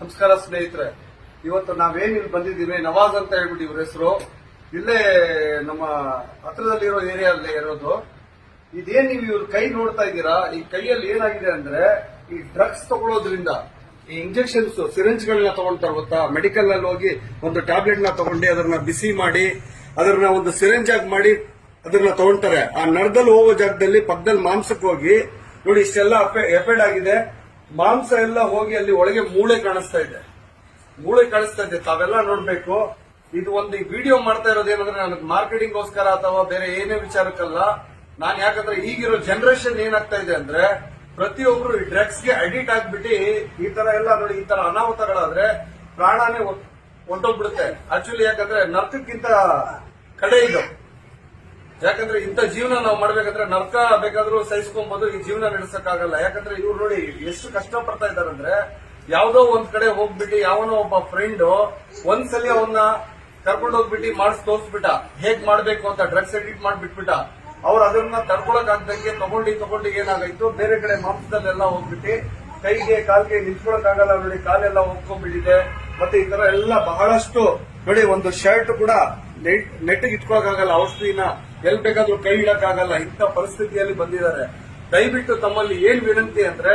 ನಮಸ್ಕಾರ ಸ್ನೇಹಿತರೆ, ಇವತ್ತು ನಾವೇನ್ ಇಲ್ಲಿ ಬಂದಿದ್ದೀವಿ, ನವಾಜ್ ಅಂತ ಹೇಳ್ಬಿಟ್ಟು ಇವ್ರ ಹೆಸರು. ಇಲ್ಲೇ ನಮ್ಮ ಹತ್ರದಲ್ಲಿರೋ ಏರಿಯಾದಲ್ಲಿ ಇರೋದು. ಇದೇನ್ ನೀವು ಇವ್ರ ಕೈ ನೋಡ್ತಾ ಇದ್ದೀರಾ, ಈ ಕೈಯಲ್ಲಿ ಏನಾಗಿದೆ ಅಂದ್ರೆ ಈ ಡ್ರಗ್ಸ್ ತಗೊಳ್ಳೋದ್ರಿಂದ ಈ ಇಂಜೆಕ್ಷನ್ಸ್ ಸಿರಿಂಜ್ ಗಳನ್ನ ತಗೊಳ್ತಾರೆ ಗೊತ್ತಾ. ಮೆಡಿಕಲ್ ನಲ್ಲಿ ಹೋಗಿ ಒಂದು ಟ್ಯಾಬ್ಲೆಟ್ ನ ತಗೊಂಡು ಅದನ್ನ ಬಿಸಿ ಮಾಡಿ ಅದನ್ನ ಒಂದು ಸಿರಿಂಜ್ ಆಗಿ ಮಾಡಿ ಅದನ್ನ ತಗೊಳ್ತಾರೆ. ಆ ನರದಲ್ಲಿ ಹೋಗೋ ಜಾಗದಲ್ಲಿ ಪಕ್ಕದಲ್ಲಿ ಮಾಂಸಕ್ಕೆ ಹೋಗಿ ನೋಡಿ ಇಷ್ಟೆಲ್ಲ ಎಫೆಡ್ ಆಗಿದೆ. ಮಾಂಸ ಎಲ್ಲ ಹೋಗಿ ಅಲ್ಲಿ ಒಳಗೆ ಮೂಳೆ ಕಾಣಿಸ್ತಾ ಇದೆ. ತಾವೆಲ್ಲ ನೋಡ್ಬೇಕು. ಇದು ಒಂದು ವಿಡಿಯೋ ಮಾಡ್ತಾ ಇರೋದೇನಂದ್ರೆ ನನಗೆ ಮಾರ್ಕೆಟಿಂಗ್ ಗೋಸ್ಕರ ಅಥವಾ ಬೇರೆ ಏನೇ ವಿಚಾರಕ್ಕಲ್ಲ. ನಾನು ಯಾಕಂದ್ರೆ ಈಗಿರೋ ಜನರೇಷನ್ ಏನಾಗ್ತಾ ಇದೆ ಅಂದ್ರೆ ಪ್ರತಿಯೊಬ್ರು ಈ ಡ್ರಗ್ಸ್ ಗೆ ಅಡಿಕ್ಟ್ ಆಗ್ಬಿಟ್ಟು ಈ ತರ ಎಲ್ಲ ನೋಡಿ, ಈ ತರ ಅನಾಹುತಗಳಾದ್ರೆ ಪ್ರಾಣನೇ ಹೊಂಟೋಗ್ಬಿಡುತ್ತೆ. ಆಕ್ಚುಲಿ ಯಾಕಂದ್ರೆ ನರ್ಕಕ್ಕಿಂತ ಕಡೆ ಇದು. ಯಾಕಂದ್ರೆ ಇಂಥ ಜೀವನ ನಾವು ಮಾಡ್ಬೇಕಂದ್ರೆ ನರ್ಕ ಬೇಕಾದ್ರೂ ಸಹಿಸ್ಕೊಬಹುದು, ಈ ಜೀವನ ನಡೆಸಕ್ಕಾಗಲ್ಲ. ಯಾಕಂದ್ರೆ ಇವ್ರು ನೋಡಿ ಎಷ್ಟು ಕಷ್ಟ ಪಡ್ತಾ ಇದಾರಂದ್ರೆ ಯಾವ್ದೋ ಒಂದ್ ಕಡೆ ಹೋಗ್ಬಿಟ್ಟು ಯಾವನೋ ಒಬ್ಬ ಫ್ರೆಂಡ್ ಒಂದ್ಸಲಿ ಅವನ್ನ ಕರ್ಕೊಂಡು ಹೋಗ್ಬಿಟ್ಟು ಮಾಡಿಸ್ ತೋರ್ಸ್ಬಿಟ್ಟ ಹೇಗ್ ಮಾಡ್ಬೇಕು ಅಂತ, ಡ್ರಗ್ಸ್ ಅಡಿಕ್ಟ್ ಮಾಡ್ಬಿಟ್ಬಿಟ್ಟ. ಅವ್ರು ಅದನ್ನ ತಡ್ಕೊಳಕ್ ಆಗ್ದಂಗೆ ತಗೊಂಡು ಏನಾಗಾಯ್ತು, ಬೇರೆ ಕಡೆ ಮಾಂಸದಲ್ಲೆಲ್ಲ ಹೋಗ್ಬಿಟ್ಟು ಕೈಗೆ ಕಾಲ್ಗೆ ನಿಂತ್ಕೊಳಕ್ ಆಗಲ್ಲ ನೋಡಿ, ಕಾಲೆಲ್ಲ ಹೋಗ್ಕೊಂಡ್ಬಿಟ್ಟಿದೆ. ಮತ್ತೆ ಈ ತರ ಎಲ್ಲ ಬಹಳಷ್ಟು ನೋಡಿ, ಒಂದು ಶರ್ಟ್ ಕೂಡ ನೆಟ್ಟಿಗೆ ಇಟ್ಕೊಳಕ್ಕಾಗಲ್ಲ, ಔಷಧಿನ ಎಲ್ ಬೇಕಾದ್ರೂ ಕೈ ಇಡಕ್ಕಾಗಲ್ಲ. ಇಂಥ ಪರಿಸ್ಥಿತಿಯಲ್ಲಿ ಬಂದಿದ್ದಾರೆ. ದಯವಿಟ್ಟು ತಮ್ಮಲ್ಲಿ ಏನ್ ವಿನಂತಿ ಅಂದ್ರೆ